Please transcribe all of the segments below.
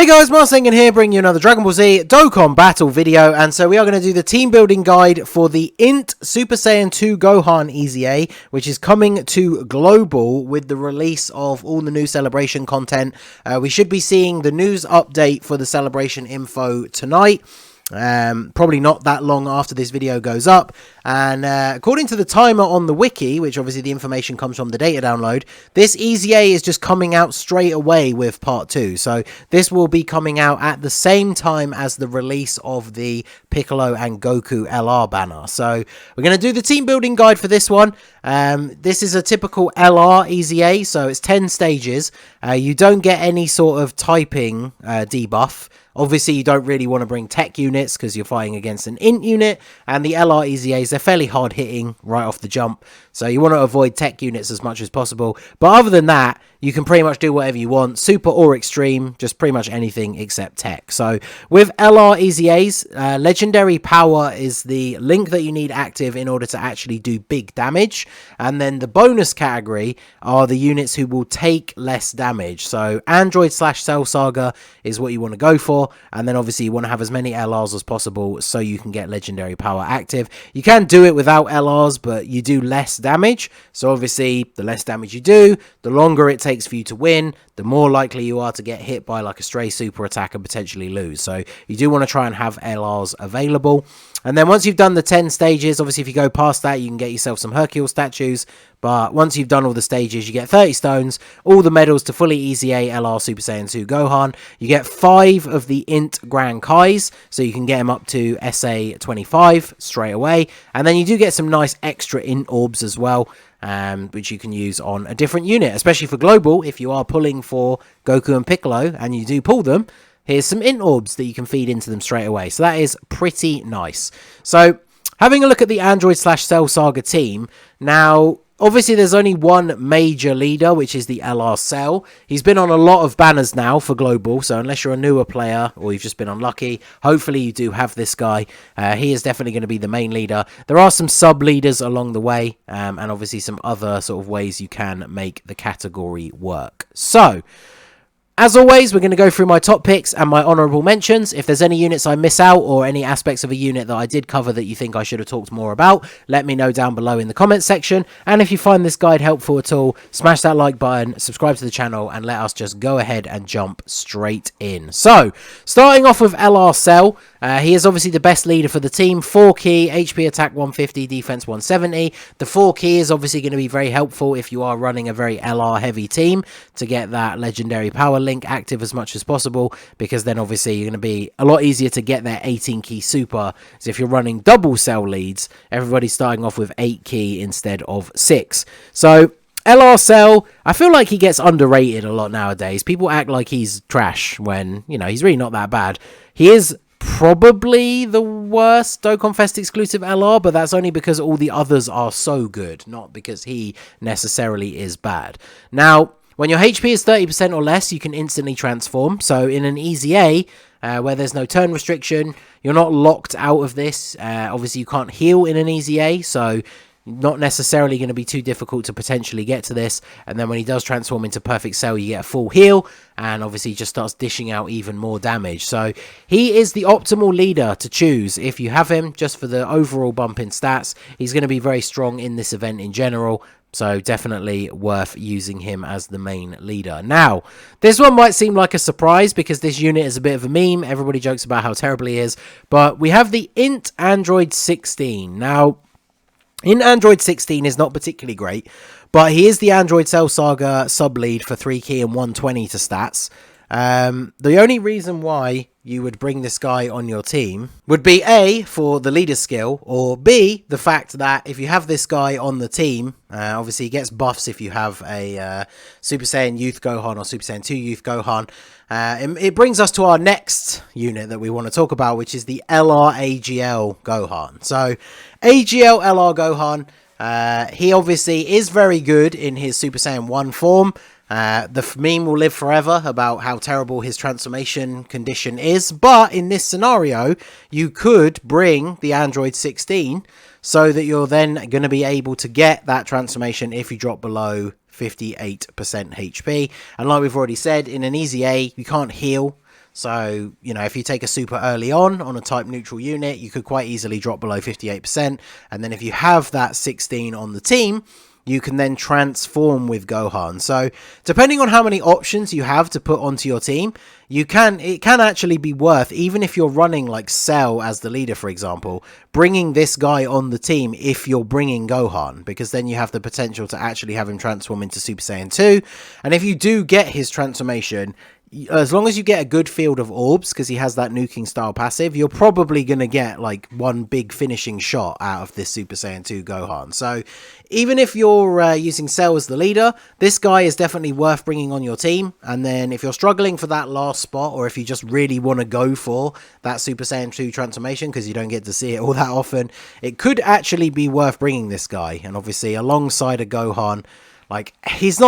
Hey guys, Marsengan here, bringing you another Dragon Ball Z Dokkan battle video, and so we are going to do the team building guide for the INT Super Saiyan 2 Gohan EZA, which is coming to global with the release of all the new celebration content. We should be seeing the news update for the celebration info tonight. Probably not that long after this video goes up, and according to the timer on the wiki, which obviously the information comes from the data download, this EZA is just coming out straight away with part 2, so this will be coming out at the same time as the release of the Piccolo and Goku LR banner. So we're going to do the team building guide for this one. This is a typical LR EZA, so it's 10 stages. You don't get any sort of typing debuff. Obviously, you don't really want to bring tech units because you're fighting against an INT unit, and the LR EZAs, they're fairly hard hitting right off the jump, so you want to avoid tech units as much as possible. But other than that, you can pretty much do whatever you want, super or extreme, just pretty much anything except tech. So with LR EZAs, legendary power is the link that you need active in order to actually do big damage, and then the bonus category are the units who will take less damage. So Android / Cell Saga is what you want to go for, and then obviously you want to have as many LRs as possible so you can get legendary power active. You can do it without LRs, but you do less damage, so obviously the less damage you do, the longer it takes for you to win, the more likely you are to get hit by like a stray super attack and potentially lose. So you do want to try and have LRs available. And then once you've done the 10 stages, obviously if you go past that, you can get yourself some Hercule statues. But once you've done all the stages, you get 30 stones, all the medals to fully EZA LR Super Saiyan 2 Gohan. You get 5 of the INT Grand Kais, so you can get them up to SA 25 straight away. And then you do get some nice extra INT orbs as well, which you can use on a different unit, especially for global. If you are pulling for Goku and Piccolo, and you do pull them, here's some INT orbs that you can feed into them straight away. So that is pretty nice. So having a look at the Android / Cell Saga team. Now, obviously there's only one major leader, which is the LR Cell. He's been on a lot of banners now for global, so unless you're a newer player or you've just been unlucky, hopefully you do have this guy. He is definitely going to be the main leader. There are some sub-leaders along the way, and obviously some other sort of ways you can make the category work. So as always, we're going to go through my top picks and my honourable mentions. If there's any units I miss out or any aspects of a unit that I did cover that you think I should have talked more about, let me know down below in the comments section. And if you find this guide helpful at all, smash that like button, subscribe to the channel, and let us just go ahead and jump straight in. So, starting off with LR Cell, he is obviously the best leader for the team. 4 key, HP attack 150, defense 170. The 4 key is obviously going to be very helpful if you are running a very LR heavy team to get that legendary power link active as much as possible, because then obviously you're going to be a lot easier to get their 18 key super. So if you're running double cell leads, everybody's starting off with 8 key instead of 6. So LR Cell, I feel like he gets underrated a lot nowadays. People act like he's trash when, you know, he's really not that bad. He is probably the worst Dokkan Fest exclusive LR, but that's only because all the others are so good, not because he necessarily is bad. Now, when your HP is 30% or less, you can instantly transform. So in an EZA, where there's no turn restriction, you're not locked out of this. Obviously, you can't heal in an EZA, so not necessarily going to be too difficult to potentially get to this. And then when he does transform into Perfect Cell, you get a full heal, and obviously he just starts dishing out even more damage. So he is the optimal leader to choose if you have him, just for the overall bump in stats. He's going to be very strong in this event in general, so definitely worth using him as the main leader. Now, this one might seem like a surprise because this unit is a bit of a meme. Everybody jokes about how terrible he is, but we have the INT Android 16. Now, INT Android 16 is not particularly great, but he is the Android Cell Saga sub-lead for 3 key and 120 to stats. The only reason why you would bring this guy on your team would be A, for the leader skill, or B, the fact that if you have this guy on the team, obviously he gets buffs if you have a Super Saiyan Youth Gohan or Super Saiyan 2 Youth Gohan. It brings us to our next unit that we want to talk about, which is the LR AGL Gohan. So AGL LR Gohan, he obviously is very good in his Super Saiyan 1 form. The meme will live forever about how terrible his transformation condition is, but in this scenario, you could bring the Android 16 so that you're then going to be able to get that transformation if you drop below 58% HP. And like we've already said, in an EZA, you can't heal, So, you know, if you take a super early on a type neutral unit, you could quite easily drop below 58%. And then if you have that 16 on the team, you can then transform with Gohan. So depending on how many options you have to put onto your team, it can actually be worth, even if you're running like Cell as the leader, for example, bringing this guy on the team if you're bringing Gohan, because then you have the potential to actually have him transform into Super Saiyan 2. And if you do get his transformation, as long as you get a good field of orbs, because he has that nuking style passive, you're probably going to get like one big finishing shot out of this Super Saiyan 2 Gohan. So even if you're using Cell as the leader, this guy is definitely worth bringing on your team. And then if you're struggling for that last spot, or if you just really want to go for that Super Saiyan 2 transformation because you don't get to see it all that often, it could actually be worth bringing this guy. And obviously alongside a Gohan, like he's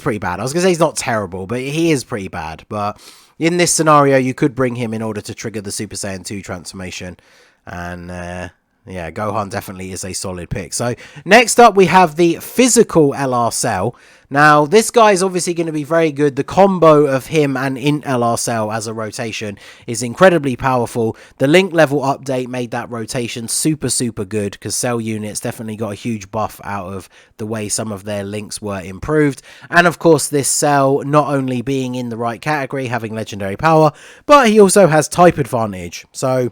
pretty bad. I was going to say he's not terrible, but he is pretty bad. But in this scenario, you could bring him in order to trigger the Super Saiyan 2 transformation. And yeah, Gohan definitely is a solid pick. So next up, we have the physical LR Cell. Now, this guy is obviously going to be very good. The combo of him and INT LR Cell as a rotation is incredibly powerful. The link level update made that rotation super, super good because Cell units definitely got a huge buff out of the way some of their links were improved. And of course, this Cell not only being in the right category, having legendary power, but he also has type advantage. So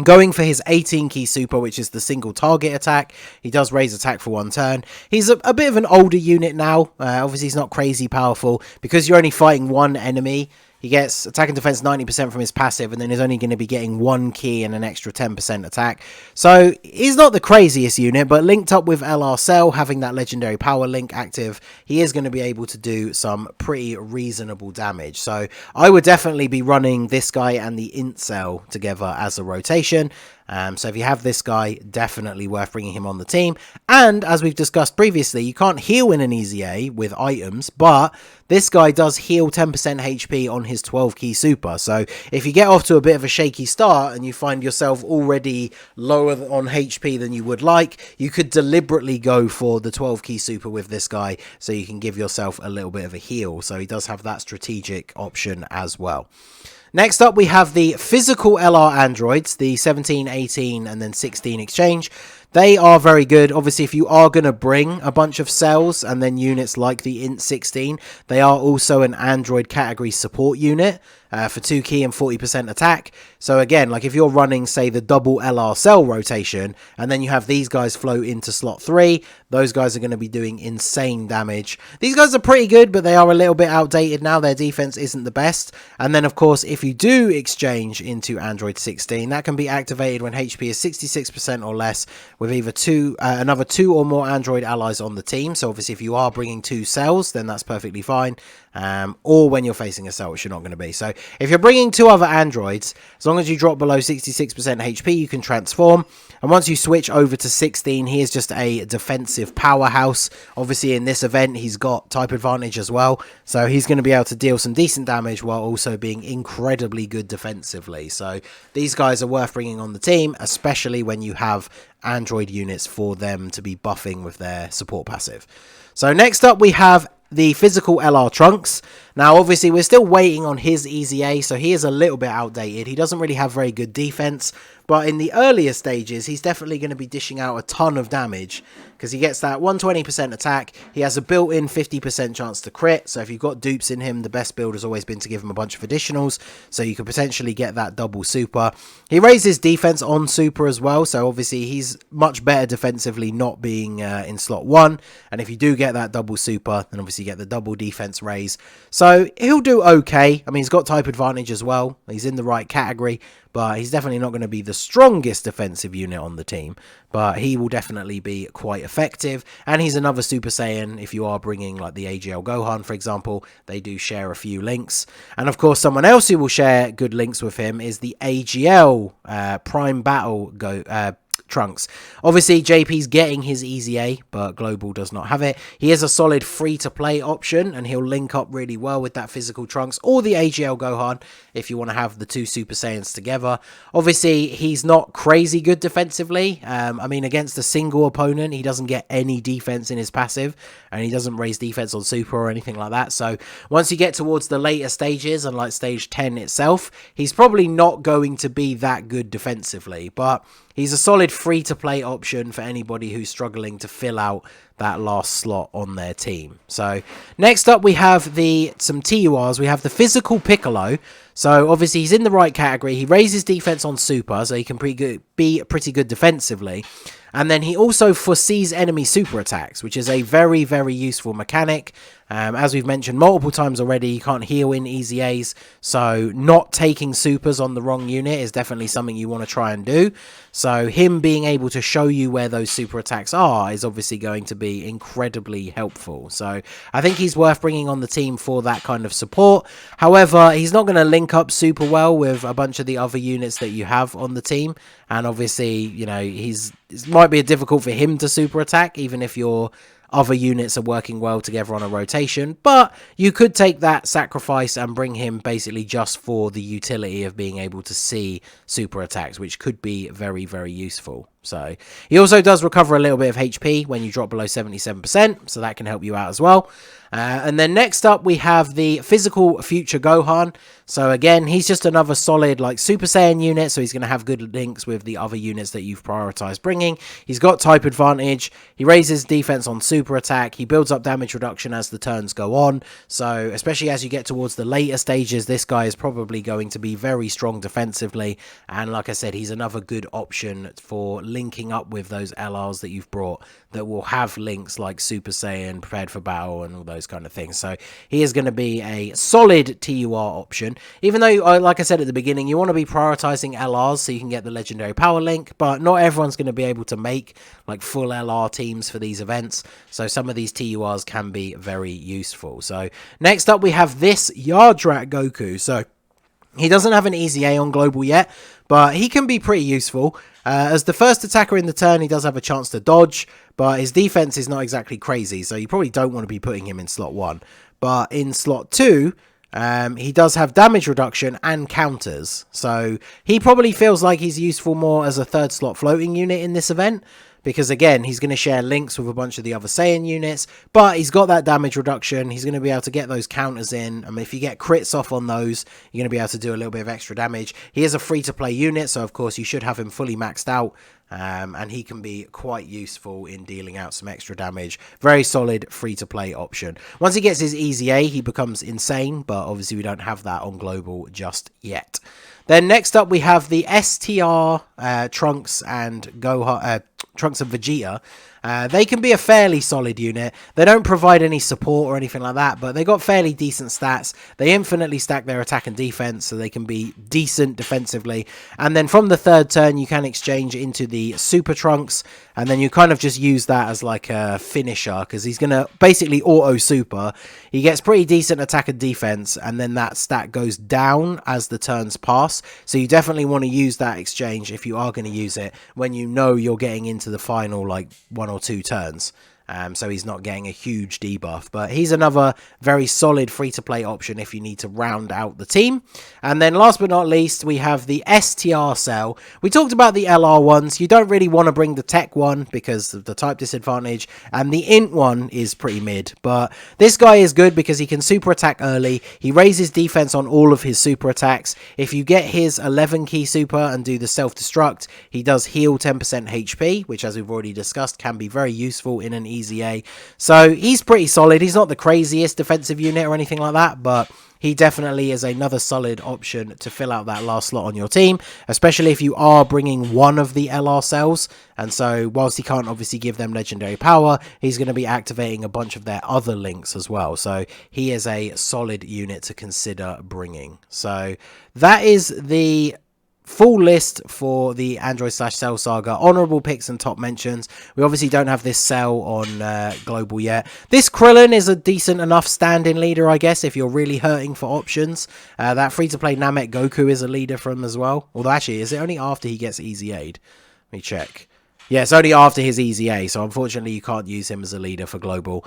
going for his 18 key super, which is the single target attack, he does raise attack for one turn. He's a bit of an older unit now. Obviously, he's not crazy powerful because you're only fighting one enemy. He gets attack and defense 90% from his passive, and then he's only going to be getting one key and an extra 10% attack. So he's not the craziest unit, but linked up with LR Cell, having that legendary power link active, he is going to be able to do some pretty reasonable damage. So I would definitely be running this guy and the INT Cell together as a rotation. So if you have this guy, definitely worth bringing him on the team. And as we've discussed previously, you can't heal in an EZA with items, but this guy does heal 10% HP on his 12 key super. So if you get off to a bit of a shaky start and you find yourself already lower on HP than you would like, you could deliberately go for the 12 key super with this guy so you can give yourself a little bit of a heal. So he does have that strategic option as well. Next up, we have the physical LR androids, the 17, 18, and then 16 exchange. They are very good. Obviously, if you are going to bring a bunch of cells and then units like the INT 16, they are also an android category support unit for 2 key and 40% attack. So again, like if you're running, say, the double LR cell rotation, and then you have these guys float into slot 3, those guys are going to be doing insane damage. These guys are pretty good, but they are a little bit outdated now. Their defense isn't the best. And then, of course, if you do exchange into Android 16, that can be activated when HP is 66% or less, with either another 2 or more Android allies on the team. So obviously if you are bringing 2 cells, then that's perfectly fine. Or when you're facing a cell, which you're not going to be. So if you're bringing 2 other androids, as long as you drop below 66% HP, you can transform. And once you switch over to 16, he is just a defensive powerhouse. Obviously in this event, he's got type advantage as well. So he's going to be able to deal some decent damage while also being incredibly good defensively. So these guys are worth bringing on the team, especially when you have android units for them to be buffing with their support passive. So next up we have the physical LR Trunks. Now obviously we're still waiting on his EZA, so he is a little bit outdated. He doesn't really have very good defense, but in the earlier stages he's definitely going to be dishing out a ton of damage because he gets that 120% attack. He has a built-in 50% chance to crit, so if you've got dupes in him, the best build has always been to give him a bunch of additionals, so you could potentially get that double super. He raises defense on super as well, so obviously he's much better defensively not being in slot 1, and if you do get that double super, then obviously you get the double defense raise. So he'll do okay. I mean, he's got type advantage as well. He's in the right category, but he's definitely not going to be the strongest defensive unit on the team, but he will definitely be quite effective. And he's another Super Saiyan. If you are bringing like the AGL Gohan, for example, they do share a few links. And of course, someone else who will share good links with him is the AGL Prime Battle Trunks. Obviously, JP's getting his EZA, but Global does not have it. He is a solid free-to-play option, and he'll link up really well with that physical Trunks or the AGL Gohan if you want to have the two Super Saiyans together. Obviously, he's not crazy good defensively. I mean, against a single opponent, he doesn't get any defense in his passive, and he doesn't raise defense on Super or anything like that. So once you get towards the later stages, and like stage 10 itself, he's probably not going to be that good defensively, but he's a solid free-to-play option for anybody who's struggling to fill out that last slot on their team. So next up we have some TURs. We have the physical Piccolo. So obviously he's in the right category. He raises defense on Super, so he can be pretty good defensively. And then he also foresees enemy super attacks, which is a very, very useful mechanic. As we've mentioned multiple times already, you can't heal in EZAs, so not taking supers on the wrong unit is definitely something you want to try and do. So him being able to show you where those super attacks are is obviously going to be incredibly helpful. So I think he's worth bringing on the team for that kind of support. However, he's not going to link up super well with a bunch of the other units that you have on the team. And obviously, you know, it might be difficult for him to super attack, even if your other units are working well together on a rotation. But you could take that sacrifice and bring him basically just for the utility of being able to see super attacks, which could be very, very useful. So he also does recover a little bit of HP when you drop below 77%, so that can help you out as well. And then next up we have the physical future Gohan. So again, he's just another solid like Super Saiyan unit, so he's going to have good links with the other units that you've prioritized bringing. He's got type advantage, he raises defense on super attack, he builds up damage reduction as the turns go on. So especially as you get towards the later stages, this guy is probably going to be very strong defensively. And like I said, he's another good option for linking up with those LRs that you've brought that will have links like Super Saiyan, Prepared for Battle, and all those kind of things. So he is going to be a solid TUR option, even though, like I said at the beginning, you want to be prioritizing LRs so you can get the legendary power link, but not everyone's going to be able to make like full LR teams for these events. So some of these TURs can be very useful. So next up we have this Yardrat Goku. So he doesn't have an EZA on global yet, but he can be pretty useful. As the first attacker in the turn, he does have a chance to dodge, but his defense is not exactly crazy, so you probably don't want to be putting him in slot 1. But in slot 2, he does have damage reduction and counters, so he probably feels like he's useful more as a third slot floating unit in this event. Because again, he's going to share links with a bunch of the other Saiyan units, but he's got that damage reduction. He's going to be able to get those counters in. I mean, if you get crits off on those, you're going to be able to do a little bit of extra damage. He is a free-to-play unit, so of course you should have him fully maxed out. And he can be quite useful in dealing out some extra damage. Very solid free-to-play option. Once he gets his EZA, he becomes insane, but obviously we don't have that on global just yet. Then next up we have the STR Trunks and Gohan, Trunks and Vegeta. They can be a fairly solid unit. They don't provide any support or anything like that, but they got fairly decent stats. They infinitely stack their attack and defense, so they can be decent defensively. And then from the third turn, you can exchange into the Super Trunks, and then you kind of just use that as like a finisher, because he's going to basically auto super. He gets pretty decent attack and defense, and then that stat goes down as the turns pass. So you definitely want to use that exchange if you are going to use it when you know you're getting into the final like 1 or 2 turns. So he's not getting a huge debuff, but he's another very solid free-to-play option if you need to round out the team. And then last but not least, we have the STR cell. We talked about the LR ones. You don't really want to bring the tech one because of the type disadvantage, and the int one is pretty mid, but this guy is good because he can super attack early. He raises defense on all of his super attacks. If you get his 11 key super and do the self-destruct, he does heal 10% HP, which as we've already discussed can be very useful in an EZA. So he's pretty solid. He's not the craziest defensive unit or anything like that, but he definitely is another solid option to fill out that last slot on your team, especially if you are bringing one of the LR cells. And so whilst he can't obviously give them legendary power, he's going to be activating a bunch of their other links as well. So he is a solid unit to consider bringing. So that is the full list for the Android/Cell Saga honorable picks and top mentions. We obviously don't have this cell on global yet. This Krillin is a decent enough stand-in leader, I guess, if you're really hurting for options. That free-to-play Namek Goku is a leader from as well. Although actually, is it only after he gets EZA'd? Let me check. Yeah, it's only after his EZA, so unfortunately you can't use him as a leader for global.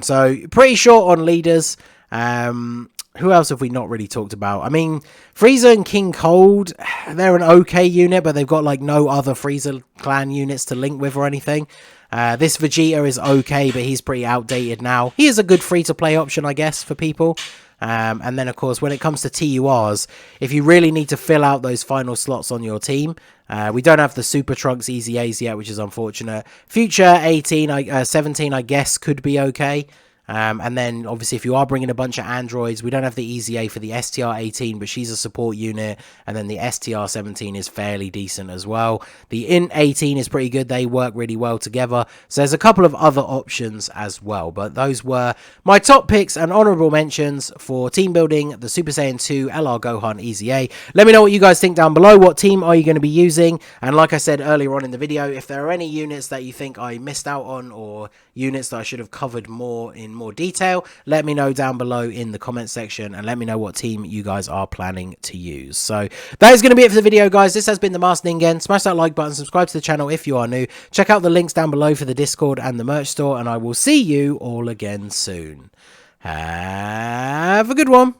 So pretty short on leaders. Who else have we not really talked about? I mean, Frieza and King Cold, they're an okay unit, but they've got like no other Frieza clan units to link with or anything. This Vegeta is okay, but he's pretty outdated now. He is a good free-to-play option, I guess, for people. And then, of course, when it comes to TURs, if you really need to fill out those final slots on your team, we don't have the Super Trunks EZAs yet, which is unfortunate. Future 17, I guess, could be okay. And then, obviously, if you are bringing a bunch of androids, we don't have the EZA for the STR-18, but she's a support unit. And then the STR-17 is fairly decent as well. The INT-18 is pretty good. They work really well together. So there's a couple of other options as well. But those were my top picks and honorable mentions for team building the Super Saiyan 2 LR Gohan EZA. Let me know what you guys think down below. What team are you going to be using? And like I said earlier on in the video, if there are any units that you think I missed out on or units that I should have covered more in more detail, let me know down below in the comment section and let me know what team you guys are planning to use. So that is going to be it for the video, guys. This has been the Master Ningen. Smash that like button, subscribe to the channel if you are new, check out the links down below for the Discord and the merch store, and I will see you all again soon. Have a good one.